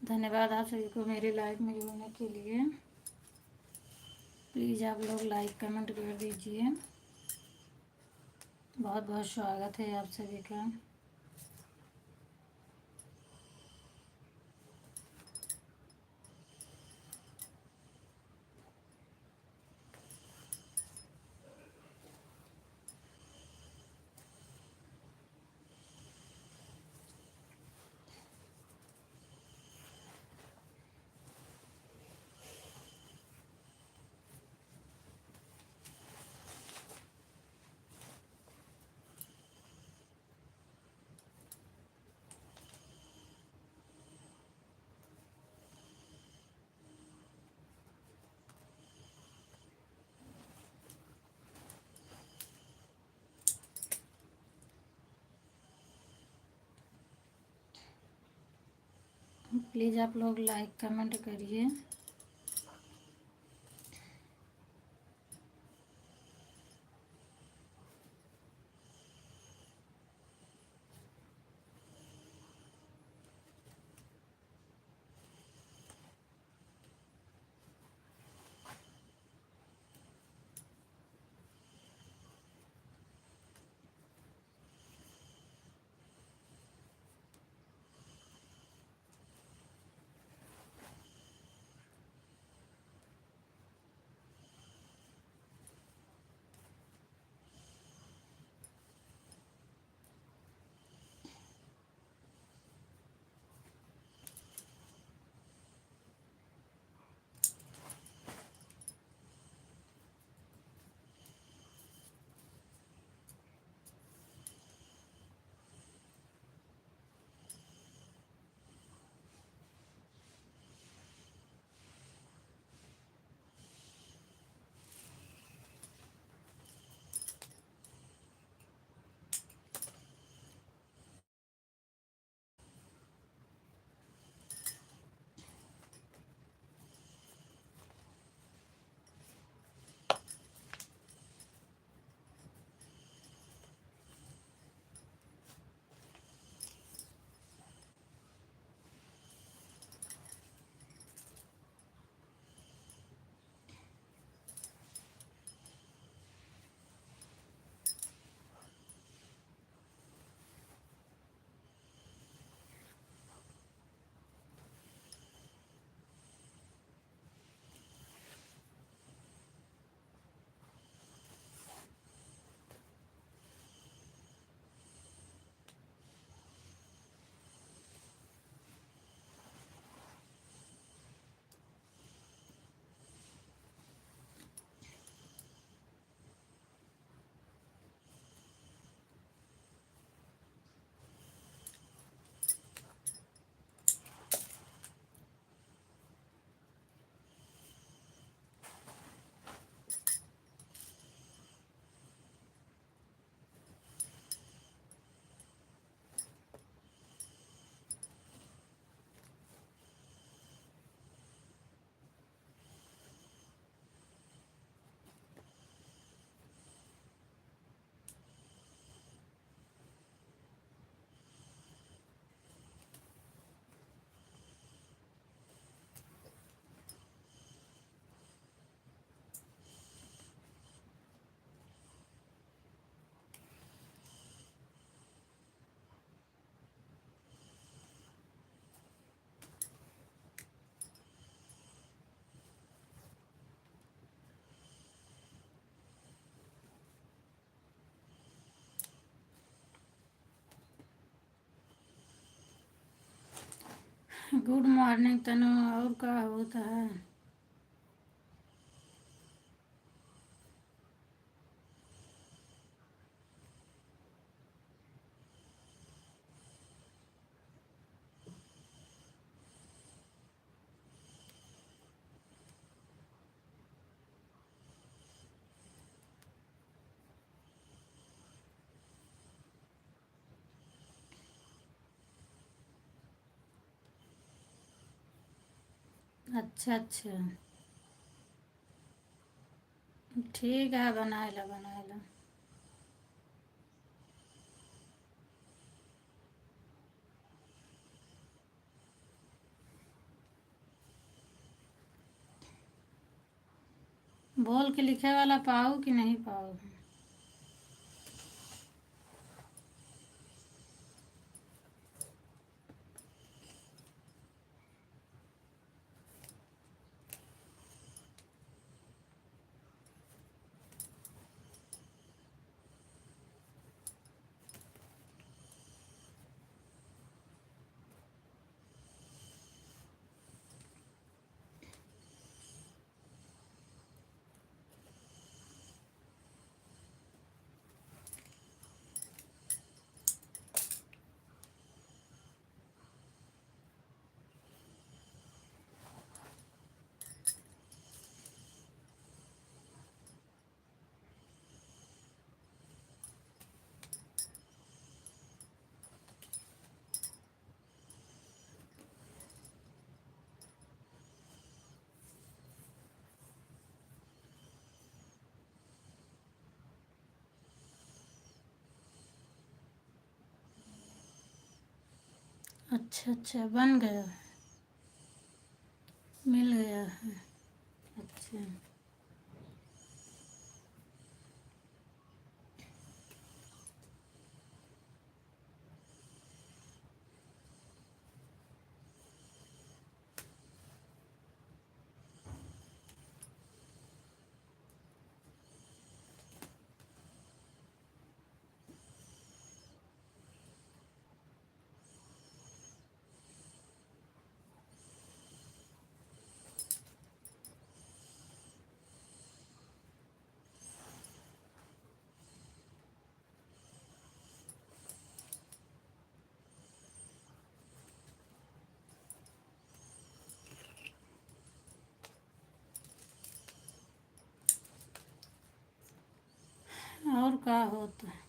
धन्यवाद आप सभी को मेरे लाइव में जुड़ने के लिए। प्लीज़ आप लोग लाइक कमेंट कर दीजिए। बहुत बहुत स्वागत है आप सभी का। प्लीज़ आप लोग लाइक कमेंट करिए। गुड मॉर्निंग तनु, और का होता है? अच्छा अच्छा, ठीक है, बनाए ला। बोल के लिखे वाला पाऊ कि नहीं पाऊ? अच्छा अच्छा, बन गया है, मिल गया है। अच्छा, और का होता है?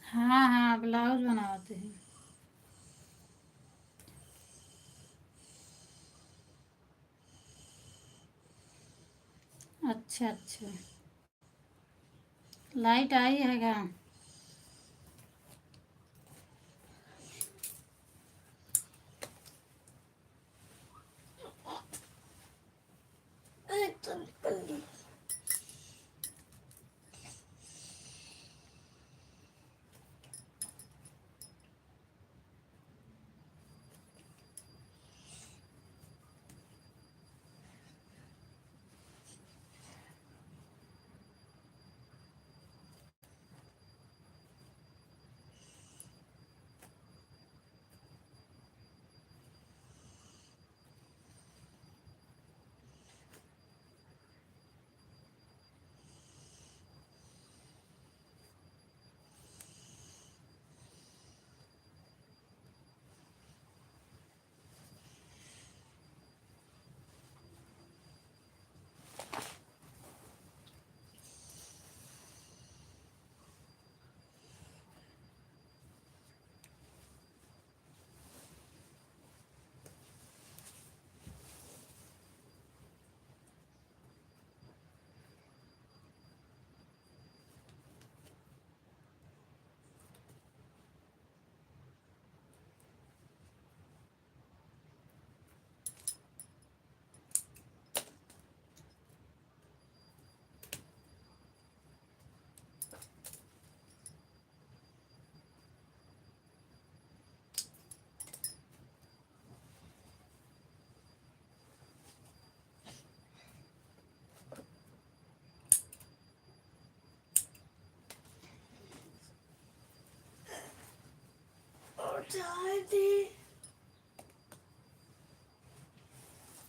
हाँ हाँ, ब्लाउज बनाते हैं। अच्छा अच्छा, लाइट आई है क्या?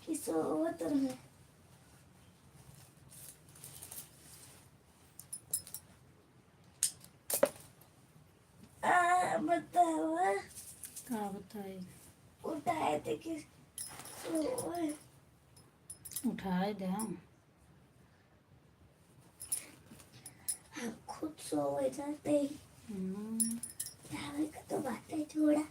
किस होतर है जाते की सवय उठाए द्या. खूप सवय जाते हम्म. त्यावेळी का तो बात आहे थोडा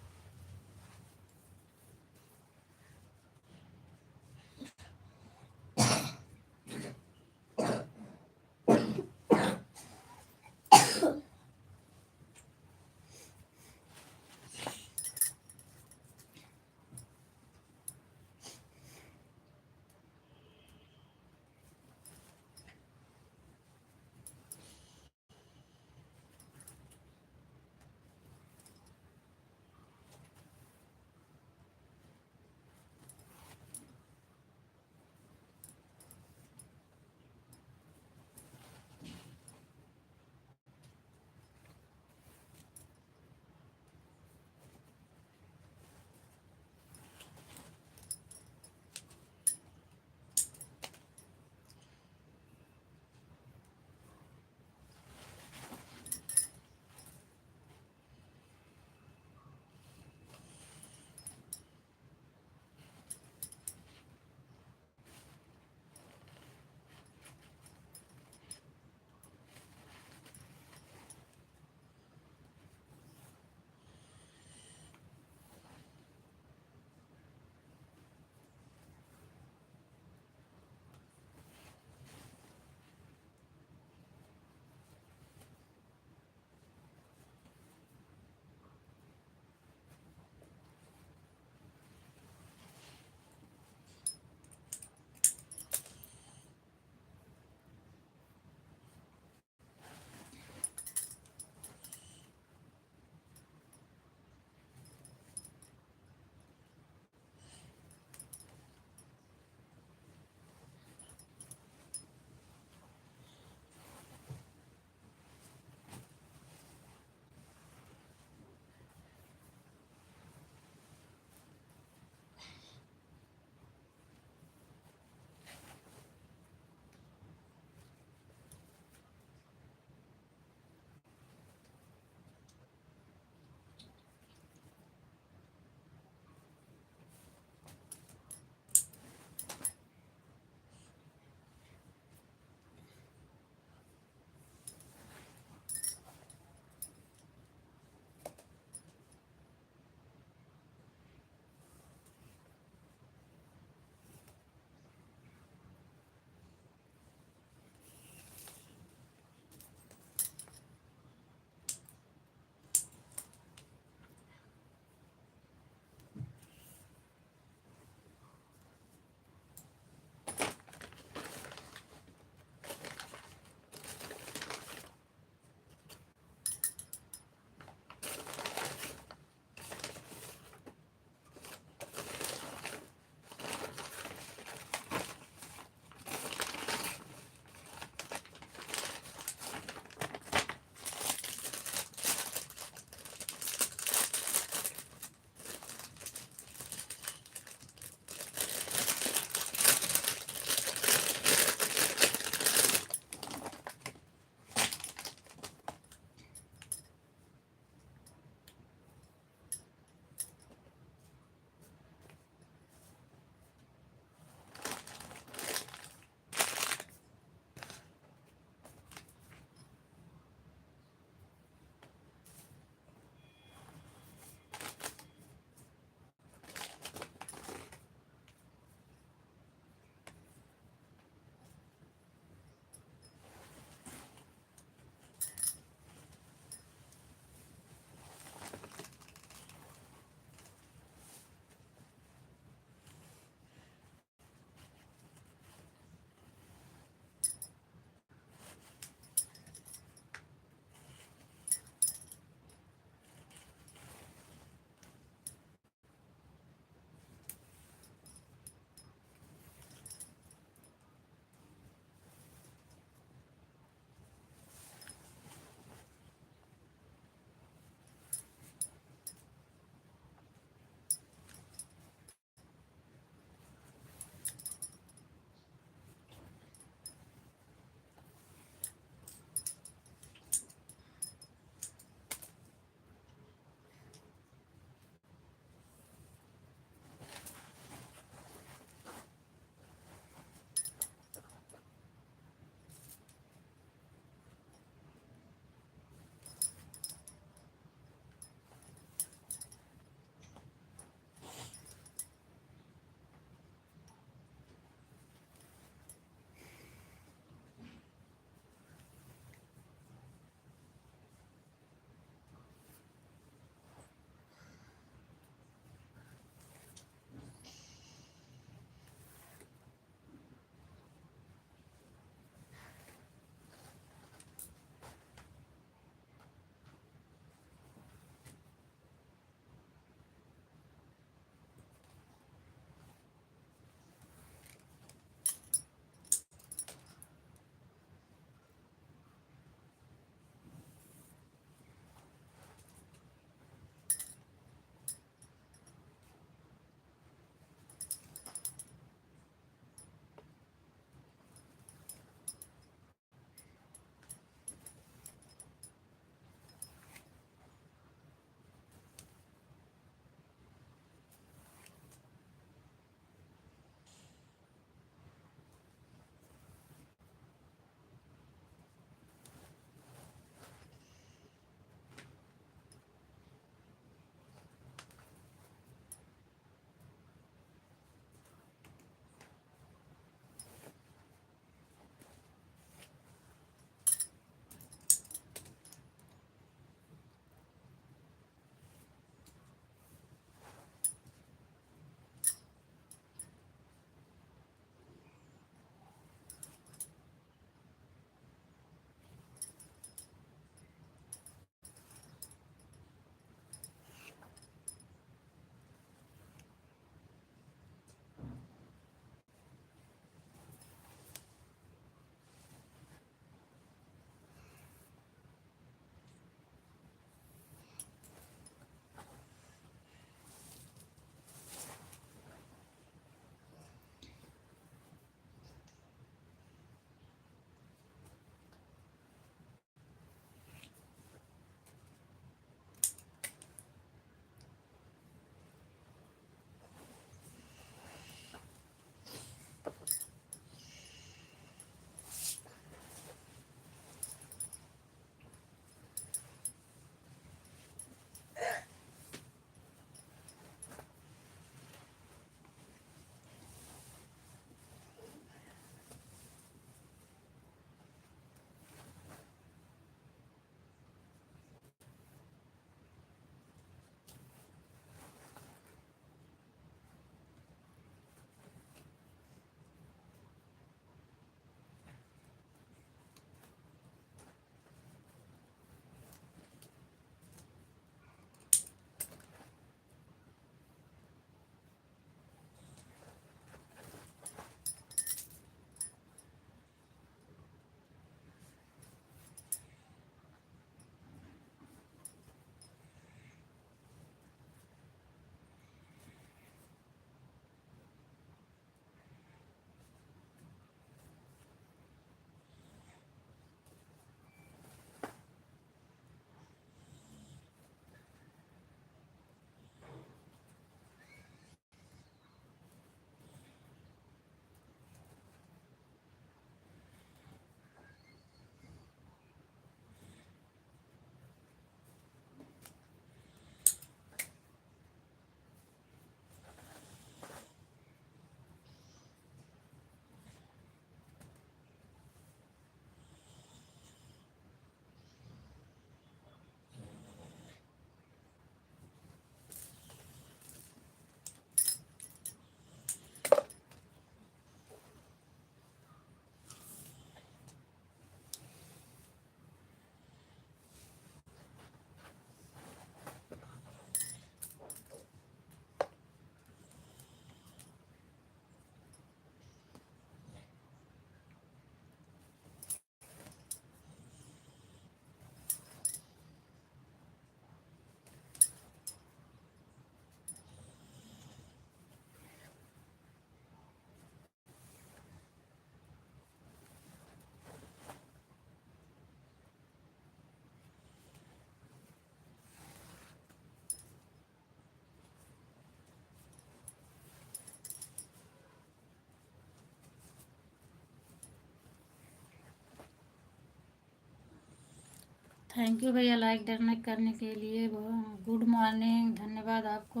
थैंक यू भैया लाइक डोनेट करने के लिए। गुड मॉर्निंग, धन्यवाद आपको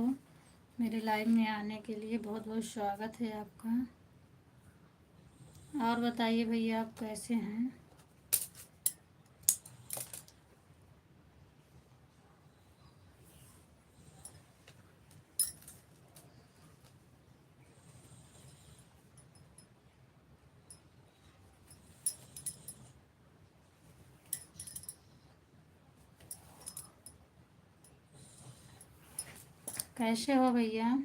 मेरे लाइव में आने के लिए, बहुत बहुत स्वागत है आपका। और बताइए भैया आप कैसे हैं? कैसे हो भैया?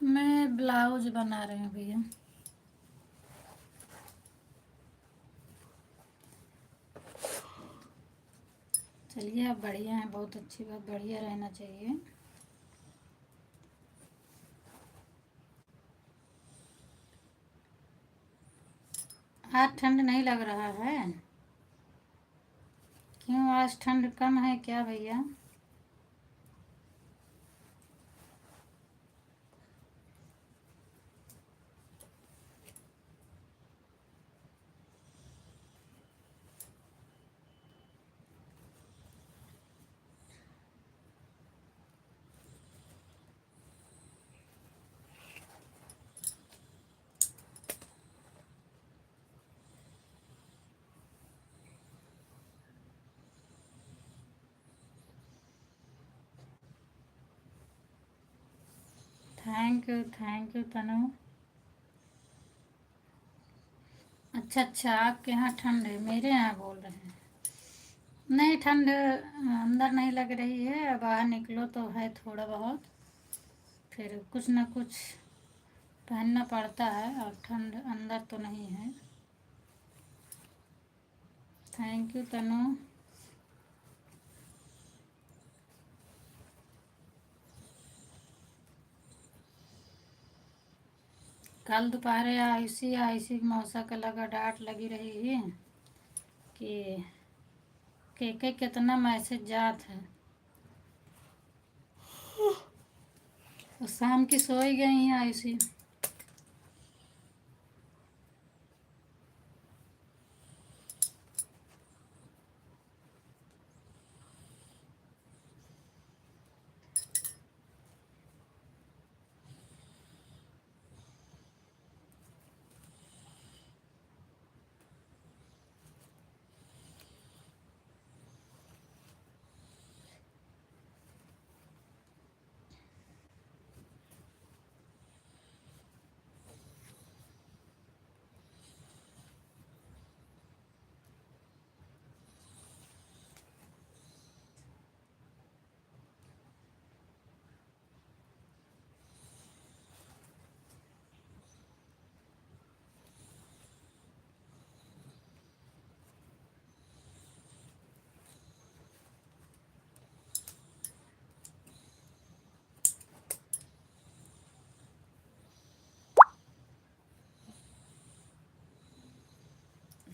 मैं ब्लाउज बना रही हूँ भैया। चलिए आप बढ़िया हैं, बहुत अच्छी बात, बढ़िया रहना चाहिए। आज ठंड नहीं लग रहा है? क्यों, आज ठंड कम है क्या भैया? थैंक यू तनु। अच्छा, आपके यहाँ ठंड है, मेरे यहाँ बोल रहे हैं। नहीं, ठंड अंदर नहीं लग रही है, बाहर निकलो तो है थोड़ा बहुत, फिर कुछ ना कुछ पहनना पड़ता है, और ठंड अंदर तो नहीं है। थैंक यू तनु। कल दोपहर आईसी मौसा का लगा डांट लगी रही है कि के कितना मैसेज जात है। और शाम की सोई गई हैं आईसी।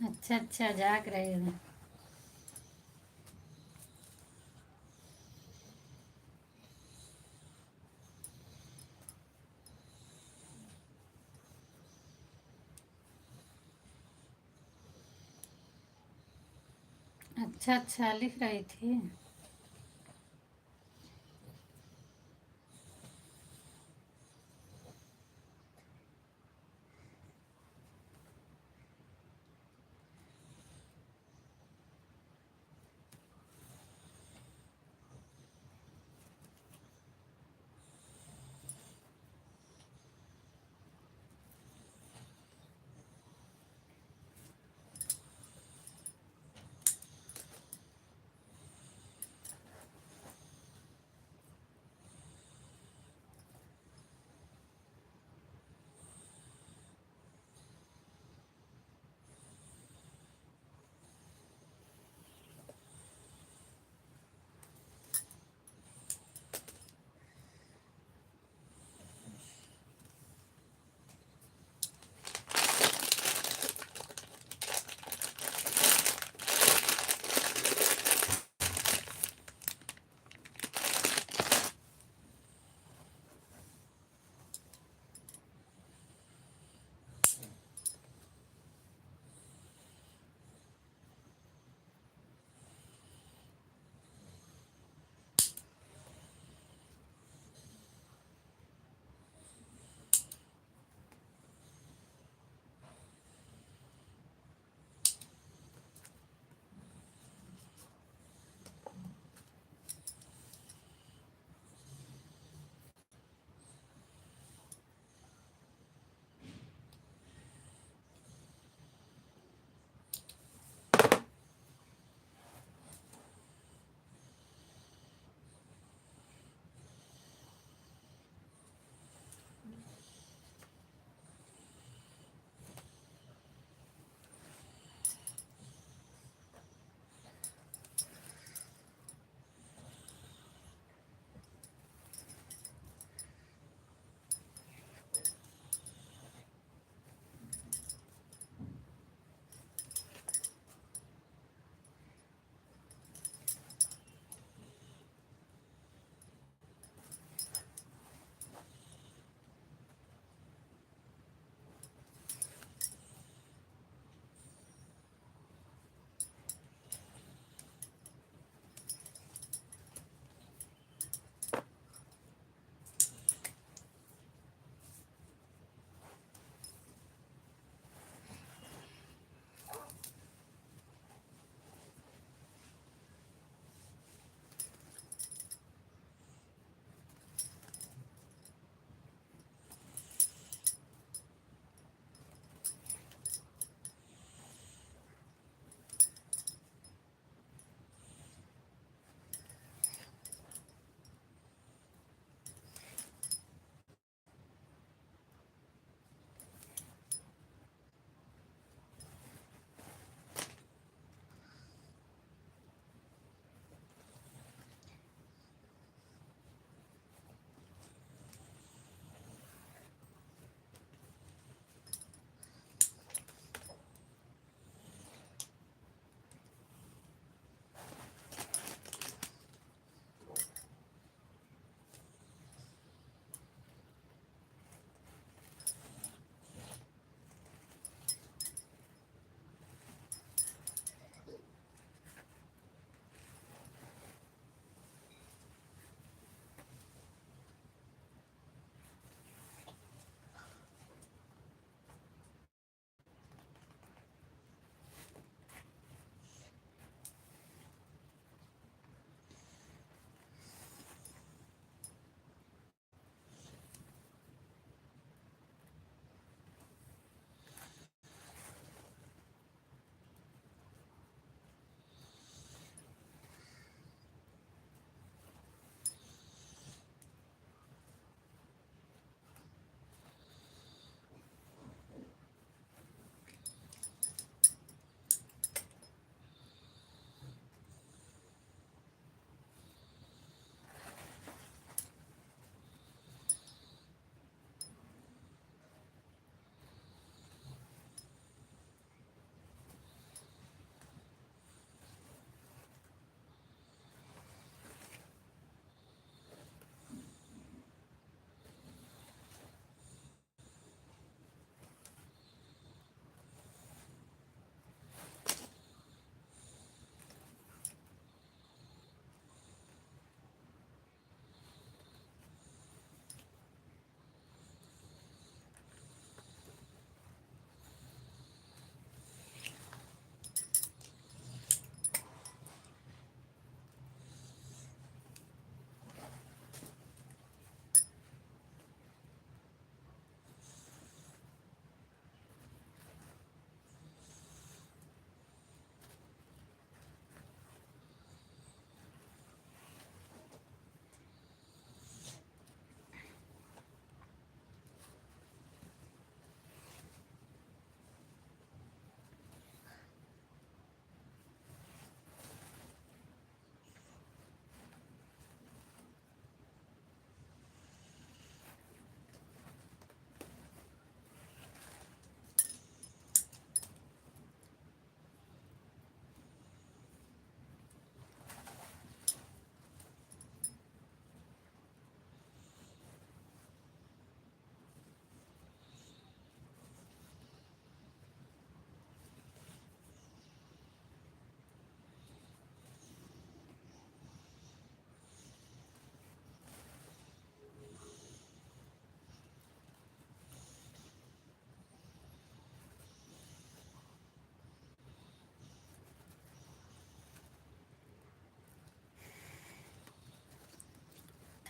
अच्छा, जाग रही हूँ। अच्छा, लिख रही थी।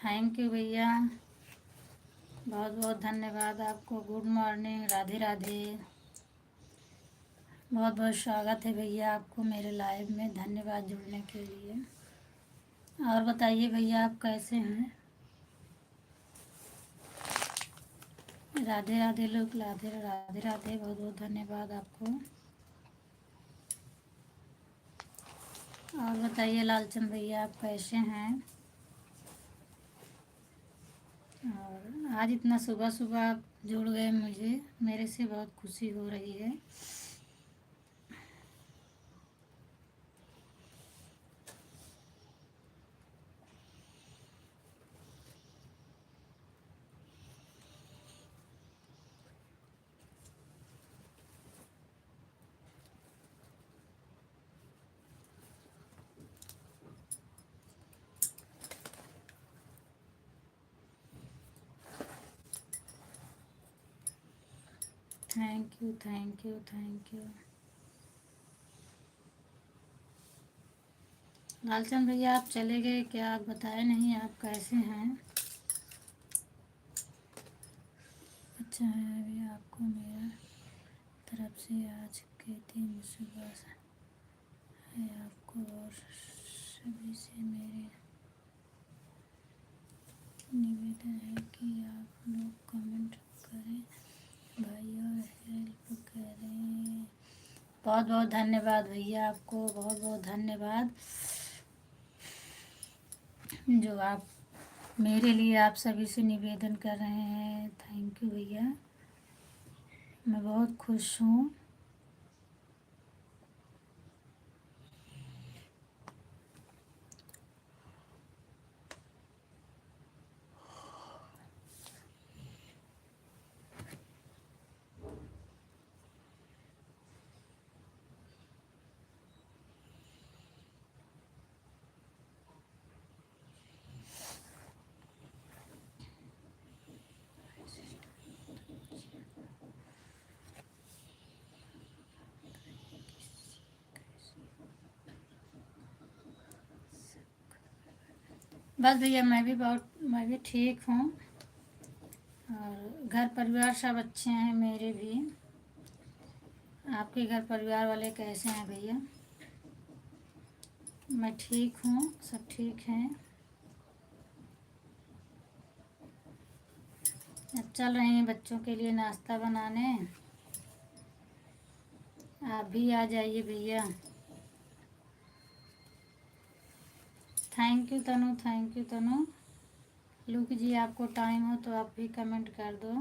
थैंक यू भैया, बहुत बहुत धन्यवाद आपको। Good morning, Radhe Radhe. बहुत बहुत स्वागत है भैया आपको मेरे लाइव में, धन्यवाद जुड़ने के लिए। और बताइए भैया आप कैसे हैं? राधे राधे लोग, राधे राधे राधे, बहुत बहुत धन्यवाद आपको। और बताइए लालचंद भैया आप कैसे हैं? और आज इतना सुबह सुबह आप जुड़ गए, मुझे मेरे से बहुत खुशी हो रही है। Thank you thank you thank you. Lalchand भैया आप चले गए क्या? आप बताए नहीं आप कैसे हैं? अच्छा है अभी आपको मेरा तरफ से आज के दिन सुबह से है आपको और सभी से मेरे निवेदन है कि आप लोग कमेंट करें भाई और हेल्प करें। बहुत बहुत धन्यवाद भैया आपको, बहुत बहुत धन्यवाद जो आप मेरे लिए आप सभी से निवेदन कर रहे हैं। थैंक यू भैया, मैं बहुत खुश हूँ। बस भैया मैं भी ठीक हूँ और घर परिवार सब अच्छे हैं मेरे भी। आपके घर परिवार वाले कैसे हैं भैया? मैं ठीक हूँ, सब ठीक हैं। अब चल रहे हैं बच्चों के लिए नाश्ता बनाने, आप भी आ जाइए भैया। Thank you Tanu, thank you Tanu. Look जी आपको टाइम हो तो आप भी कमेंट कर दो।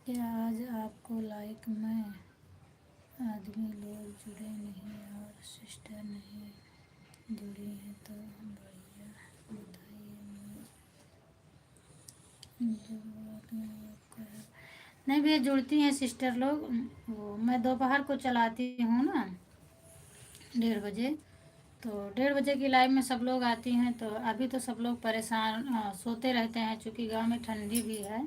क्या आज आपको लाइक में आदमी लोग जुड़े नहीं और सिस्टर नहीं जुड़ी हैं तो बढ़िया, बताइए। नहीं भैया जुड़ती हैं सिस्टर लोग, वो मैं दोपहर को चलाती हूँ ना 1:30 बजे, तो 1:30 बजे की लाइव में सब लोग आती हैं। तो अभी तो सब लोग परेशान सोते रहते हैं क्योंकि गांव में ठंडी भी है।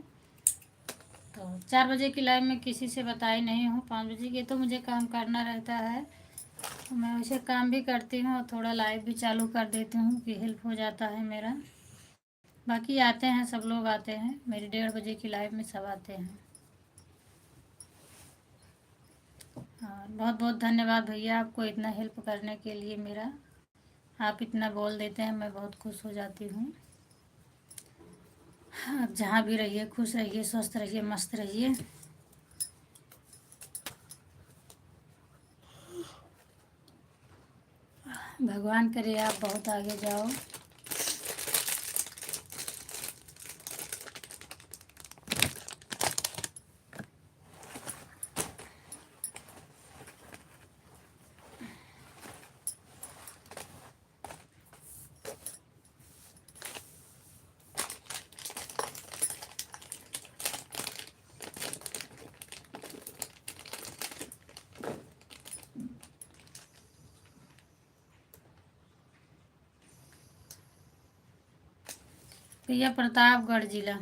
तो 4 बजे की लाइव में किसी से बताई नहीं हूँ, 5 बजे की तो मुझे काम करना रहता है, तो मैं वैसे काम भी करती हूँ और थोड़ा लाइव भी चालू कर देती हूँ कि हेल्प हो जाता है मेरा। बाकी आते हैं, सब लोग आते हैं, मेरी 1:30 बजे की लाइव में सब आते हैं। और बहुत बहुत धन्यवाद भैया आपको इतना हेल्प करने के लिए मेरा। आप इतना बोल देते हैं, मैं बहुत खुश हो जाती हूँ। आप जहाँ भी रहिए खुश रहिए, स्वस्थ रहिए, मस्त रहिए। भगवान करे आप बहुत आगे जाओ। भैया प्रतापगढ़ ज़िला।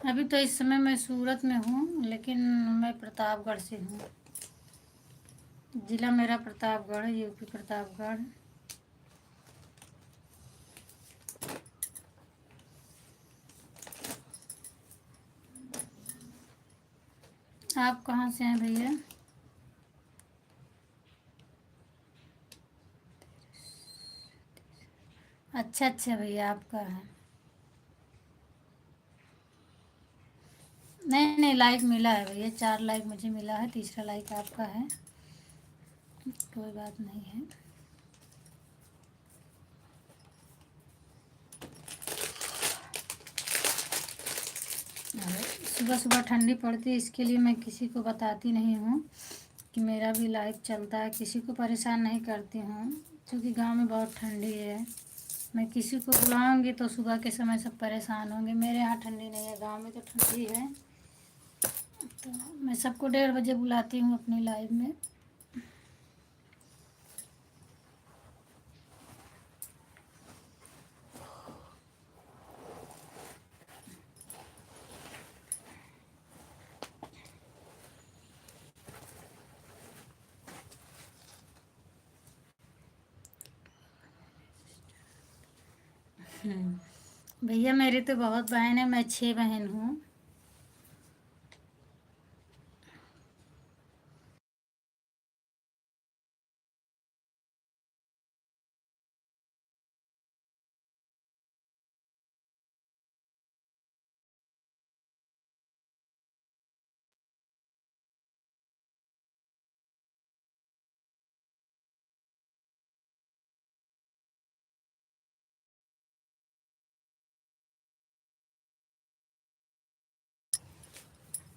अभी तो इस समय मैं सूरत में हूँ, लेकिन मैं प्रतापगढ़ से हूँ। ज़िला मेरा प्रतापगढ़, यूपी प्रतापगढ़। आप कहाँ से हैं भैया? अच्छा अच्छा भैया, आपका है। नहीं नहीं, लाइक मिला है भैया, 4 लाइक मुझे मिला है, तीसरा लाइक आपका है। कोई बात नहीं है। सुबह सुबह ठंडी पड़ती है, इसके लिए मैं किसी को बताती नहीं हूँ कि मेरा भी लाइव चलता है, किसी को परेशान नहीं करती हूँ, क्योंकि गांव में बहुत ठंडी है। मैं किसी को बुलाऊंगी तो सुबह के समय सब परेशान होंगे। मेरे यहाँ ठंडी नहीं है, गांव में तो ठंडी है। तो मैं सबको 1:30 बजे बुलाती हूँ अपनी लाइव में। भैया मेरी तो बहुत बहन है, मैं 6 बहन हूँ।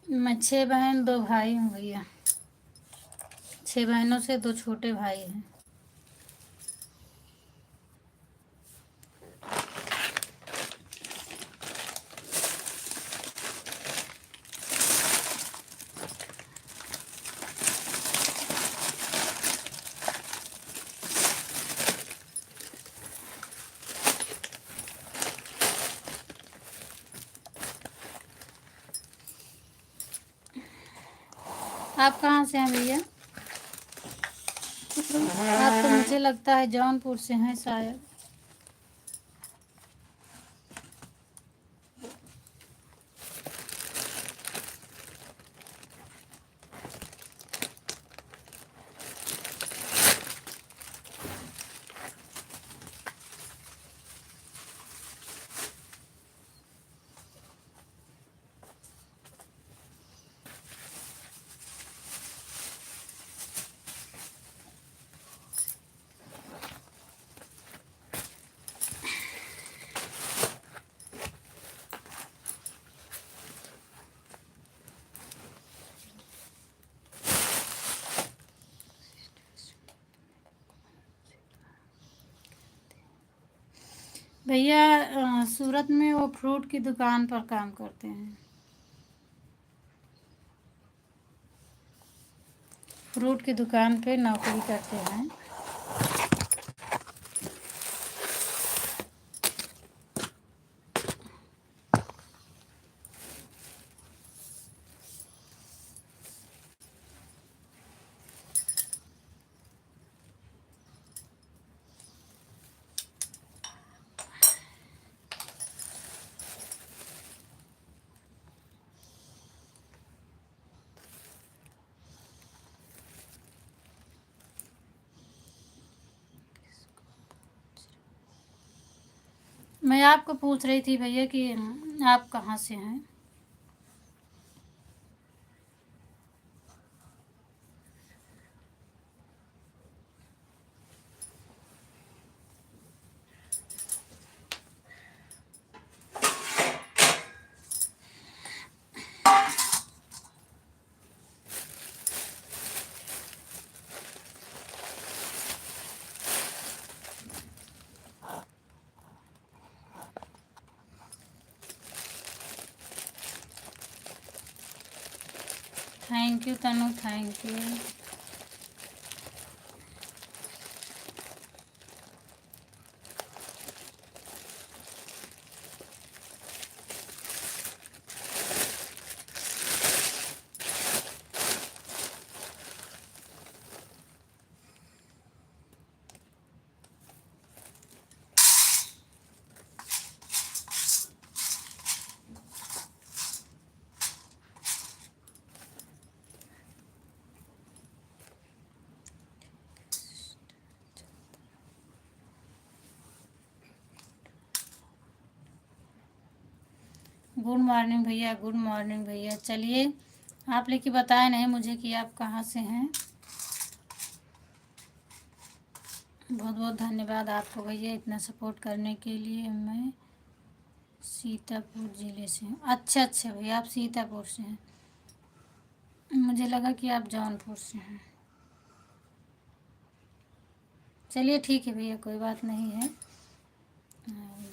मैं 6 बहन 2 भाई हूँ भैया। 6 बहनों से 2 छोटे भाई हैं। आप कहाँ से हैं भैया? आप तो मुझे लगता है जौनपुर से हैं शायद। भैया सूरत में वो फ्रूट की दुकान पर काम करते हैं। फ्रूट की दुकान पे नौकरी करते हैं। मैं आपको पूछ रही थी भैया कि आप कहाँ से हैं? Thank you Tanu, thank you. Good morning भैया, गुड मॉर्निंग भैया। चलिए, आप लेकिन बताए नहीं मुझे कि आप कहाँ से हैं। बहुत बहुत धन्यवाद आपको भैया इतना सपोर्ट करने के लिए। मैं सीतापुर ज़िले से हूँ। अच्छा अच्छा भैया, आप सीतापुर से हैं, मुझे लगा कि आप जौनपुर से हैं। चलिए ठीक है भैया, कोई बात नहीं है।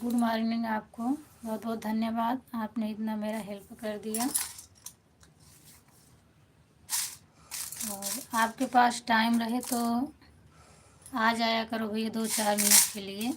गुड मॉर्निंग आपको, बहुत बहुत धन्यवाद, आपने इतना मेरा हेल्प कर दिया। और आपके पास टाइम रहे तो आ जाया करो भैया 2-4 मिनट के लिए।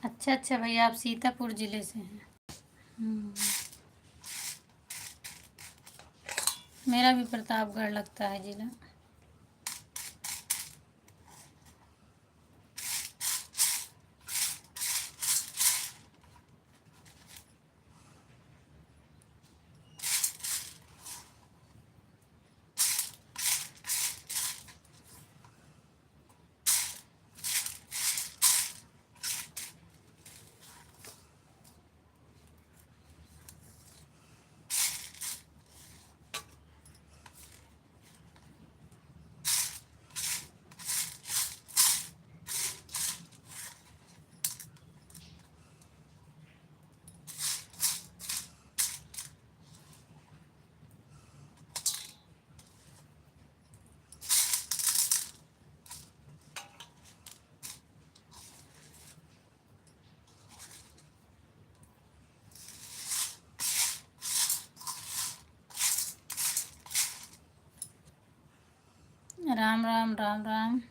अच्छा अच्छा भैया, आप सीतापुर ज़िले से हैं। मेरा भी प्रतापगढ़ लगता है ज़िला। राम राम राम राम।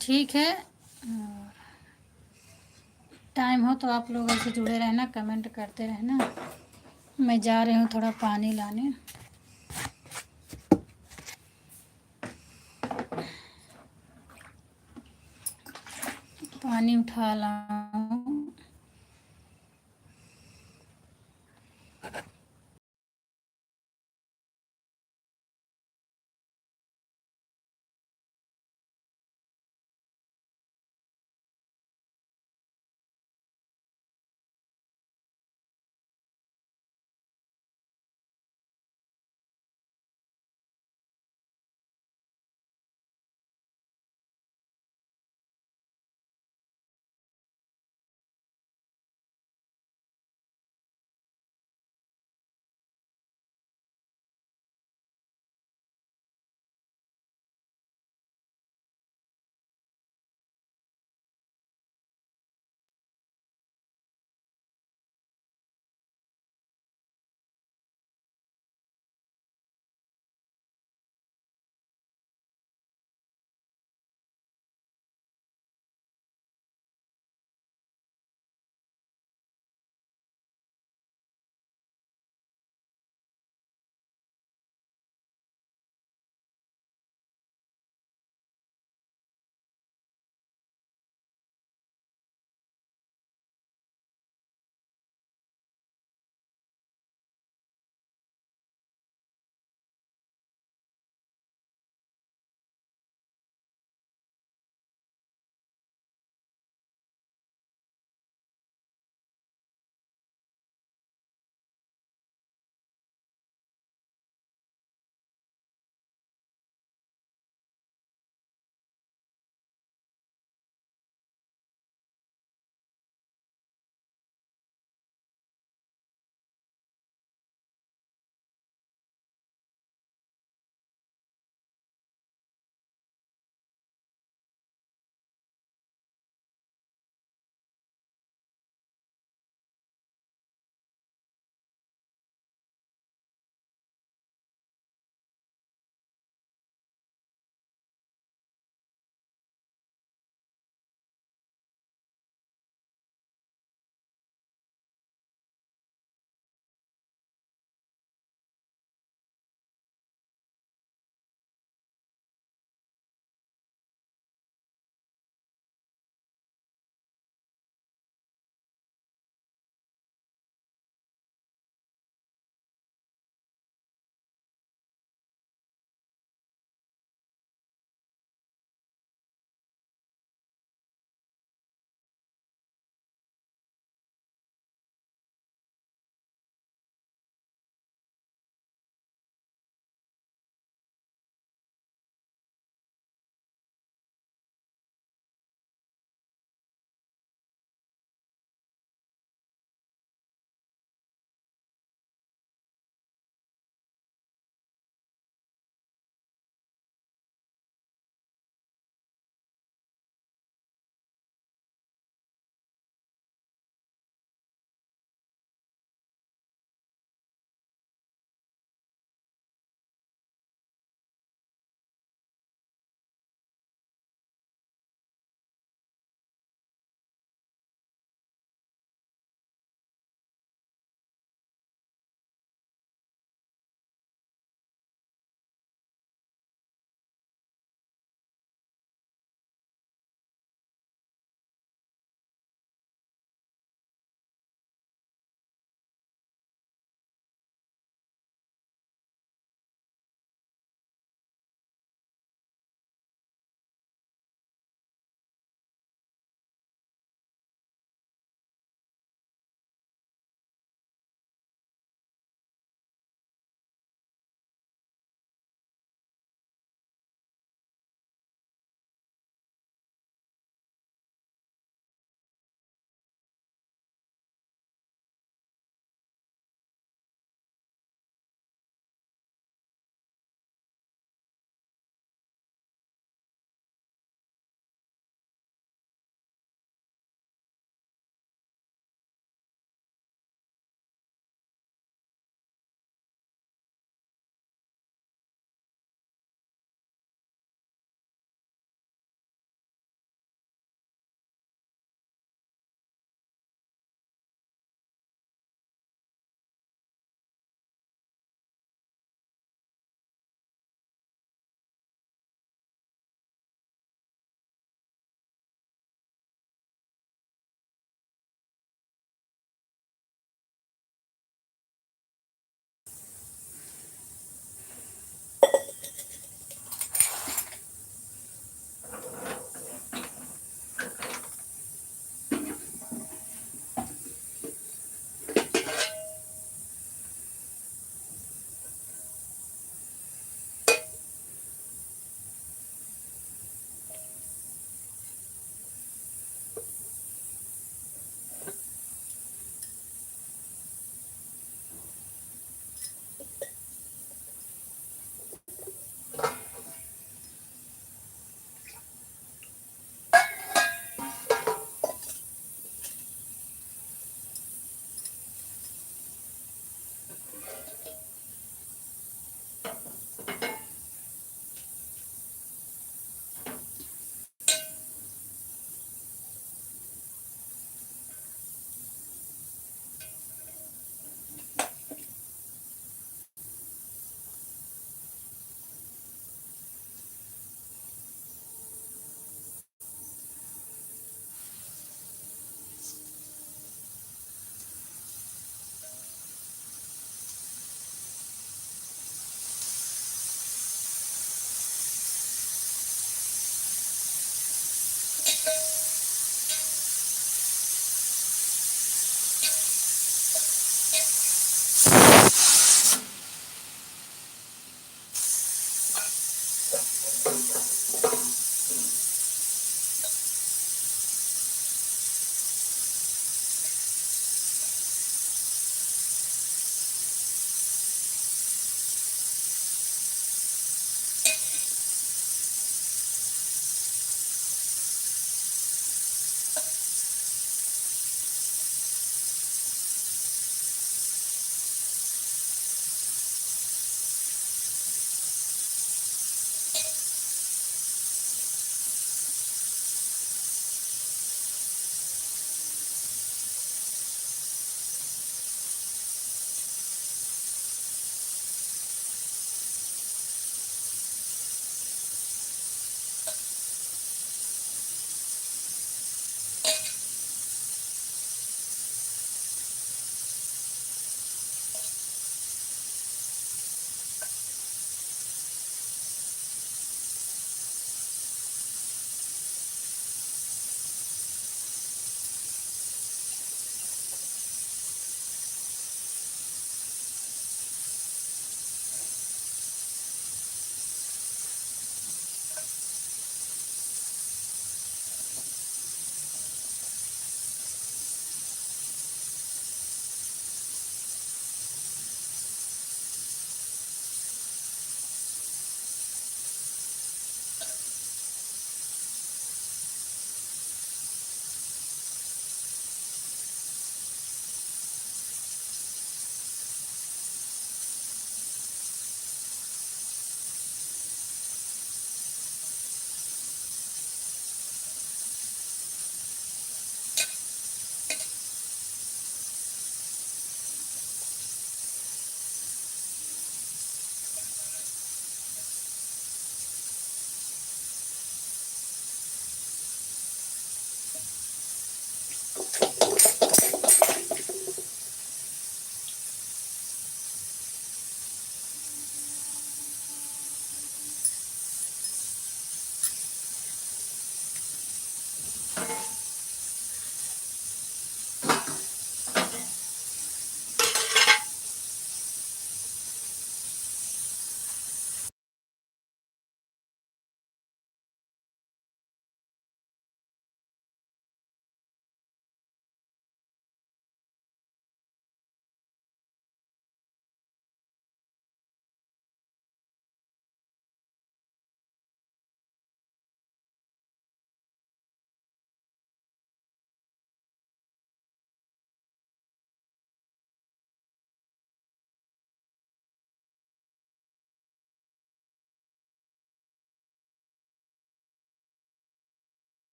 ठीक है। टाइम हो तो आप लोग ऐसे जुड़े रहना, कमेंट करते रहना। मैं जा रही हूँ थोड़ा पानी लाने। पानी उठा लाऊं।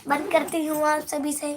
बंद करती हूँ आप सभी से।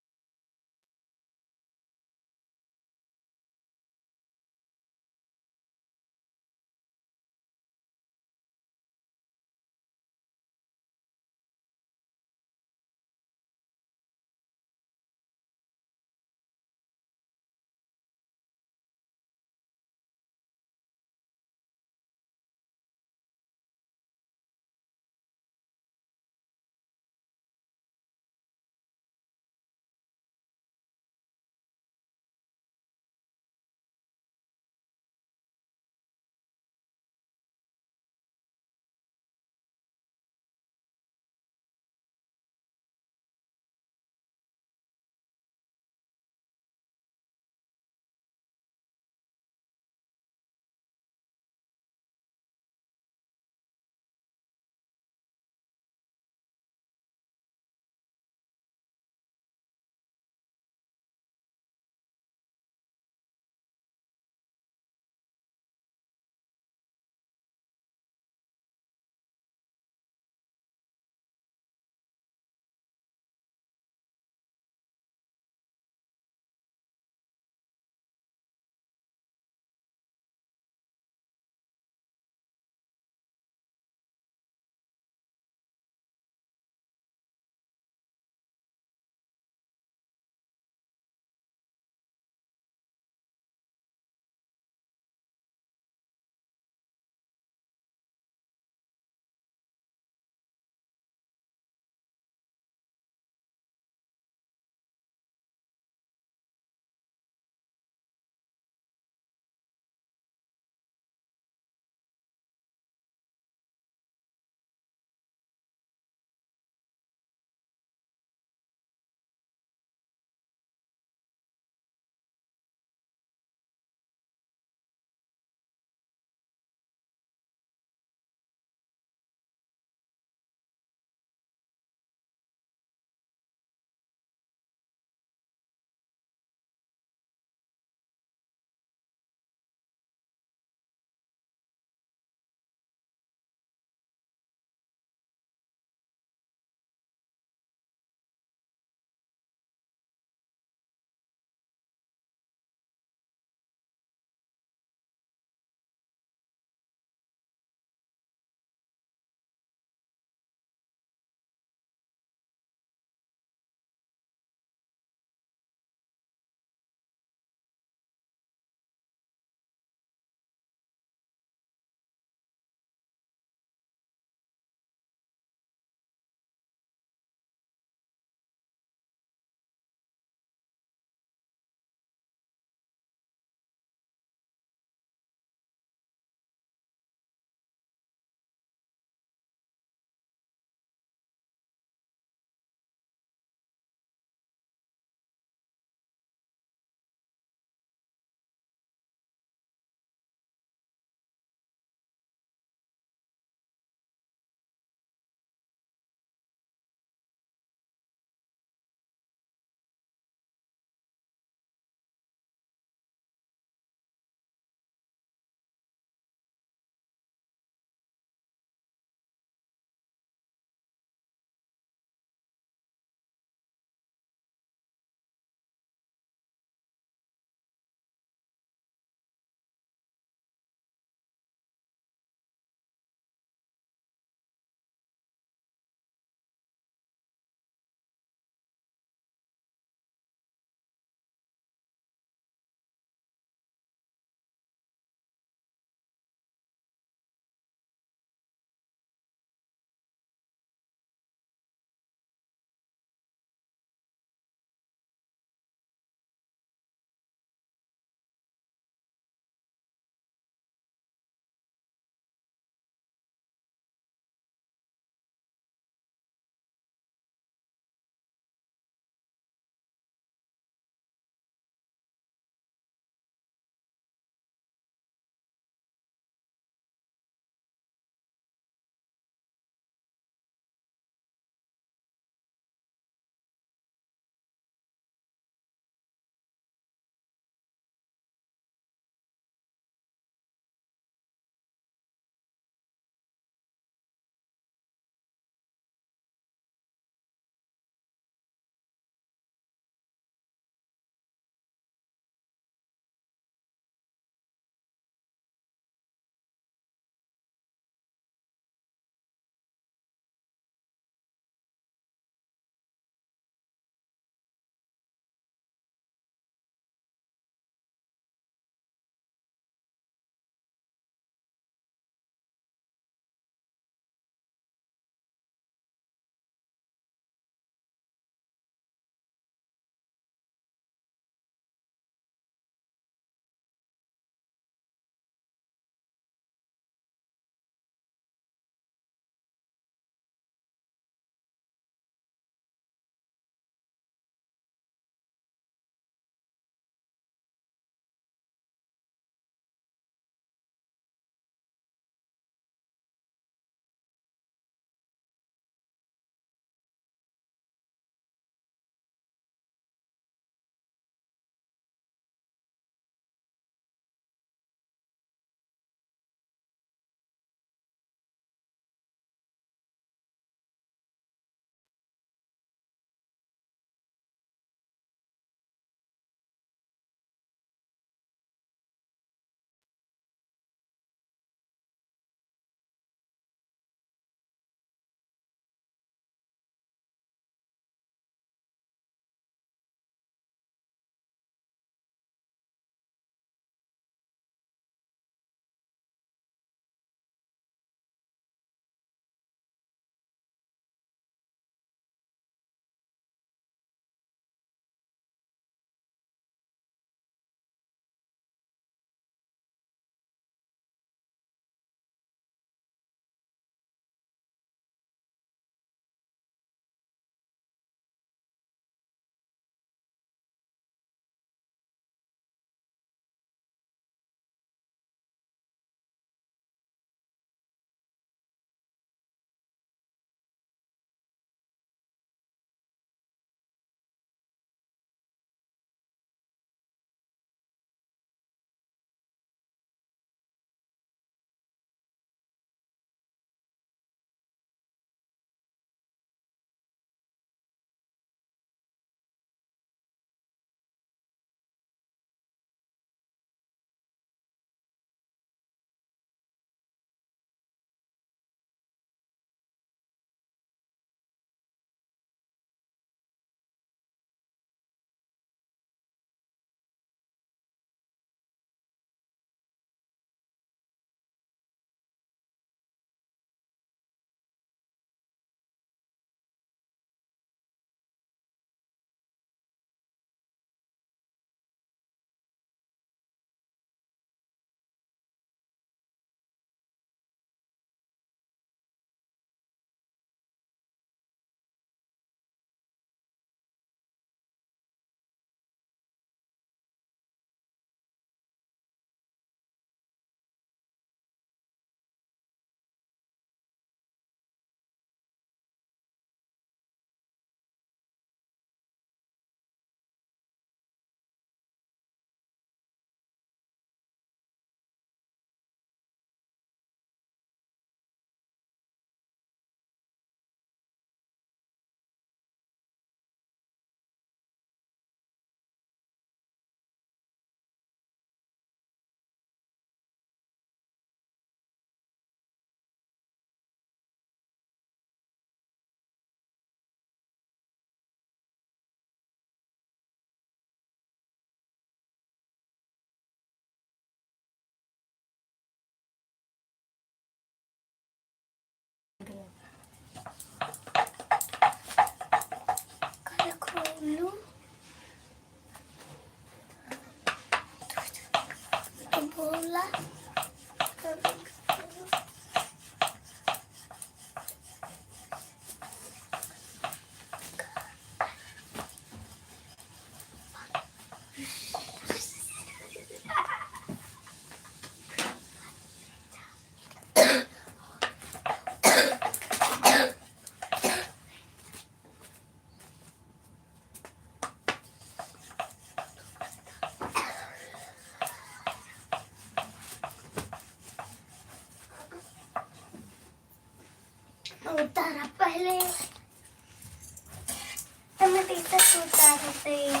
क्या करते हैं?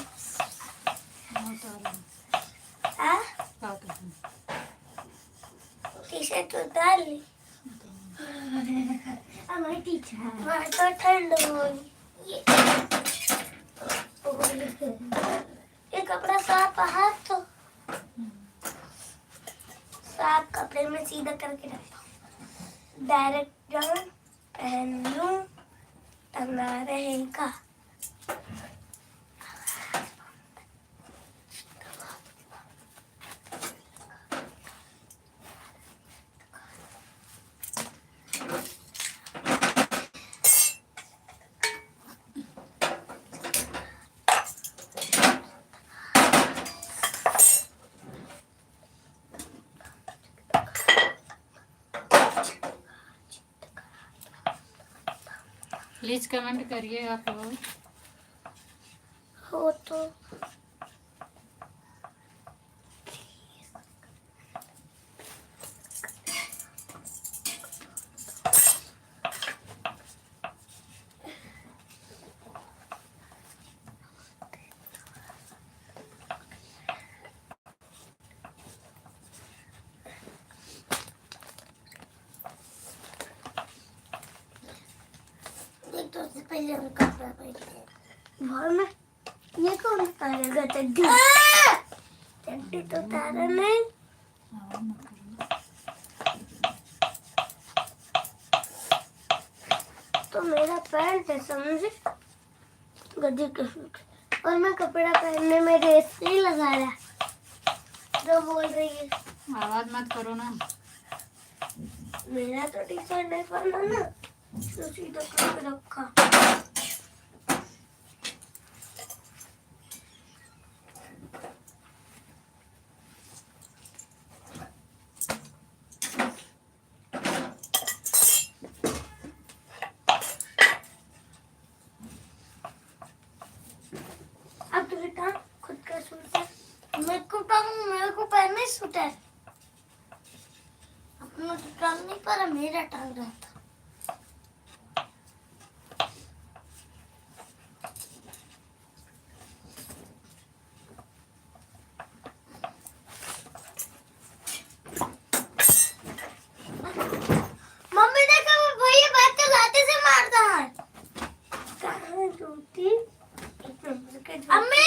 वो तो अलग। हाँ? क्या होता है? टी शर्ट उतार ली। हमारी टीचर वहाँ तो ठंड होगी। ये कपड़ा साफ हाथ तो साफ कपड़े में सीधा करके रखता। डायरेक्ट जाऊं पहन लूं टंगा रहेगा। प्लीज कमेंट करिए आप लोग। हो तो एक तो से पहले हम कपड़ा पहनते हैं। घर में ये कौन उतारेगा चड्डी? चड्डी तो उतारा नहीं। आवाज मत करो। तो मेरा पैंट है समझे, गद्दी के सूट और मैं कपड़ा पहनने में रेस नहीं लगा रहा जो बोल रही है। आवाज मत करो ना। मेरा तो टी शर्ट नहीं पहना ना तो सीधा करके रखा। अब तो बेटा खुद का सूट है। मेरे को पहनना ही सूट है। अपना तो टांग नहीं पर मेरा टांग रहा था। मम्मी देखो वो भैया बैठ के लाते से मारता है। कहाँ जूती? अम्मी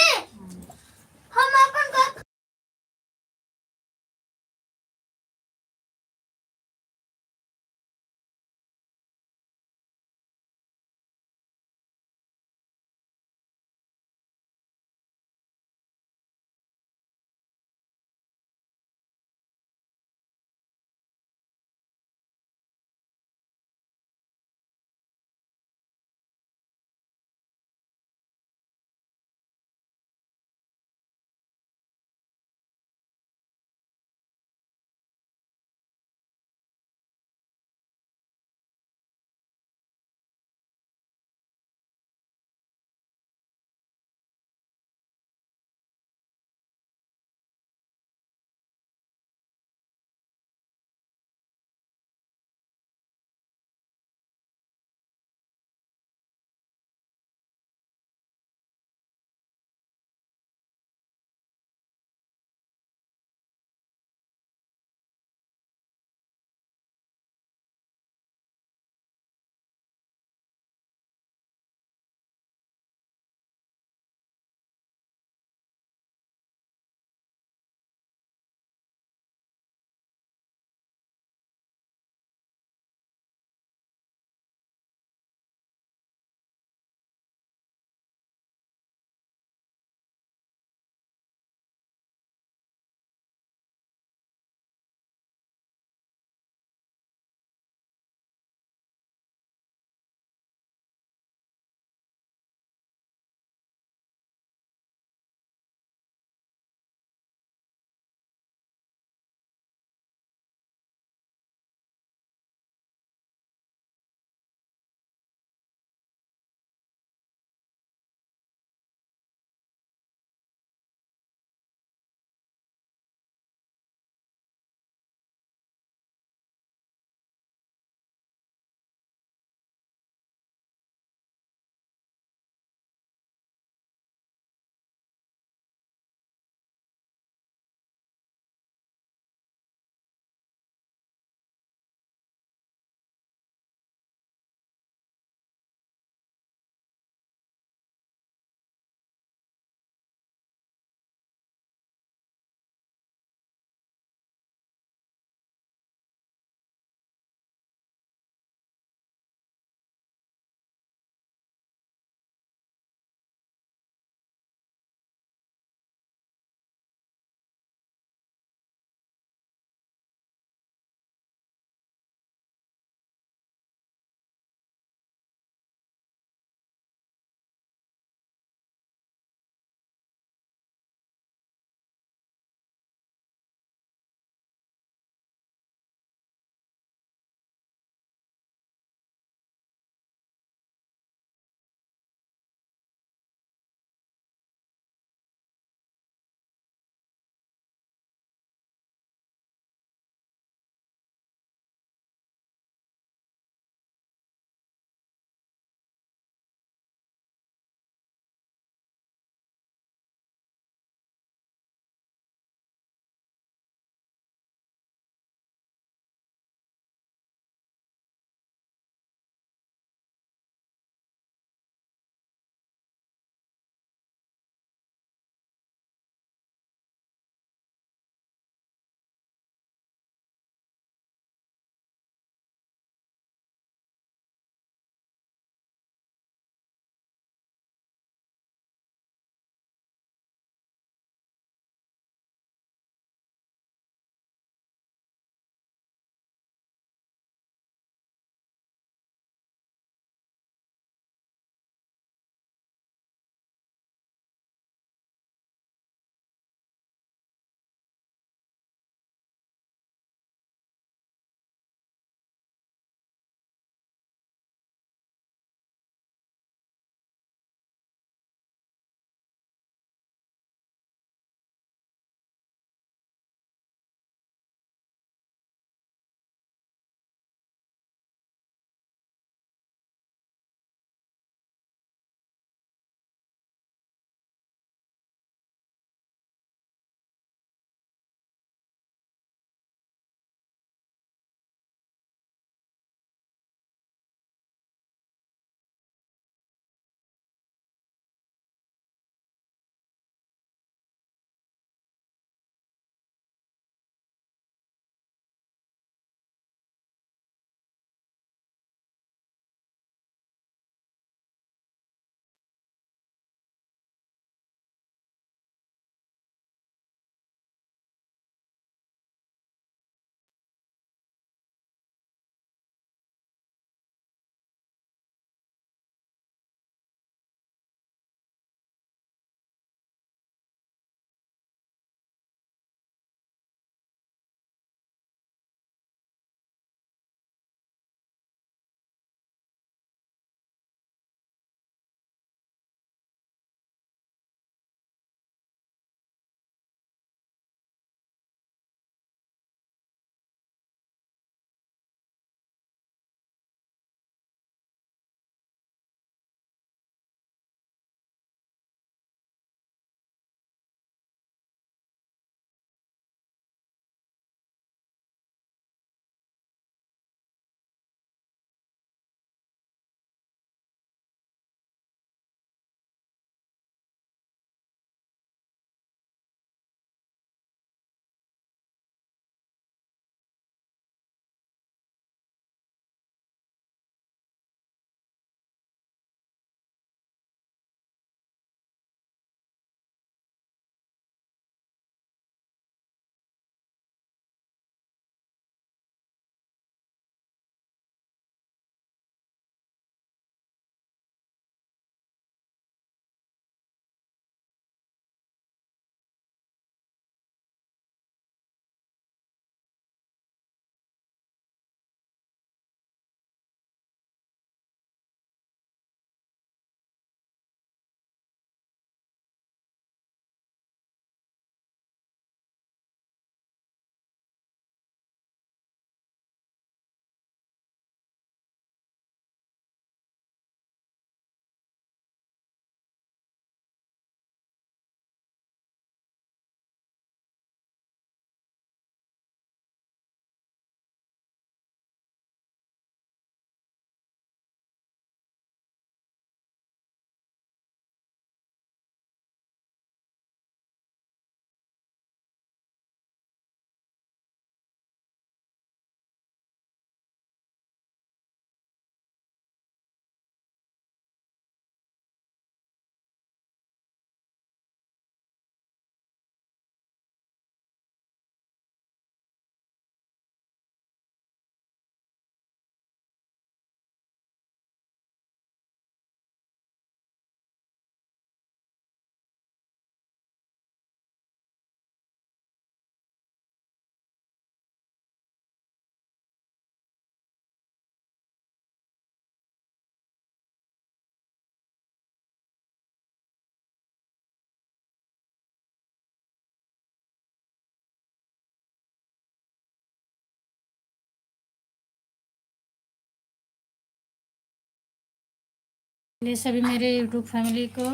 प्लीज़ सभी मेरे यूट्यूब फैमिली को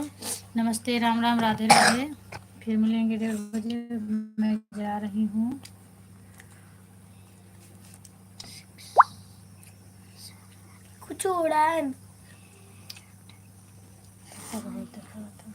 नमस्ते, राम राम, राधे राधे। फिर मिलेंगे 1:30 बजे। मैं जा रही हूँ। कुछ उड़ान